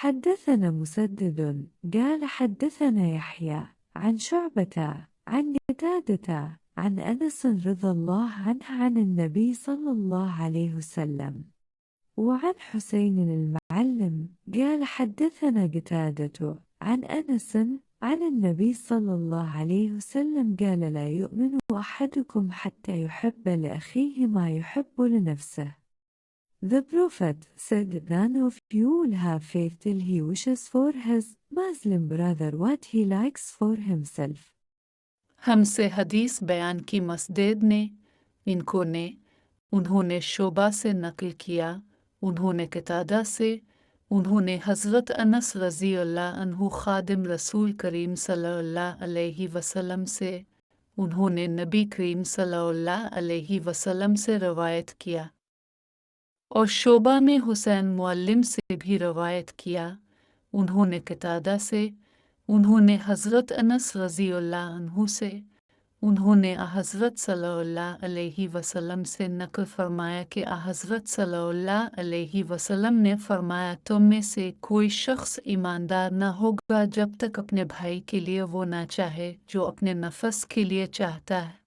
حدثنا مسدد قال حدثنا يحيى عن شعبة عن قتادة عن أنس رضي الله عنه عن النبي صلى الله عليه وسلم. وعن حسين المعلم قال حدثنا قتادة عن أنس عن النبي صلى الله عليه وسلم قال لا يؤمن أحدكم حتى يحب لأخيه ما يحب لنفسه. The Prophet said none of you will have faith till he wishes for his Muslim brother what he likes for himself. हमसे हदीस बयान की मसदद ने उन्होंने शोबा से नकल किया, उन्होंने कतादा से, उन्होंने हज़रत अनस रज़ी अल्लाह अन्हु खादिम रसूल करीम सल्लल्लाहु अलैहि वसल्लम से, उन्होंने नबी करीम सल्लल्लाहु अलैहि वसल्लम से रवायत किया। और शोबा में हुसैन मुअल्लिम से भी रवायत किया, उन्होंने कतादा से, उन्होंने हज़रत अनस रज़ी अल्लाह अन्हु से, उन्होंने हज़रत सल्लल्लाहु अलैहि वसल्लम से नक़ल फरमाया कि हज़रत सल्लल्लाहु अलैहि वसल्लम ने फरमाया तुम में से कोई शख्स ईमानदार न होगा जब तक अपने भाई के लिए वो ना चाहे जो अपने नफ्स के लिए चाहता है।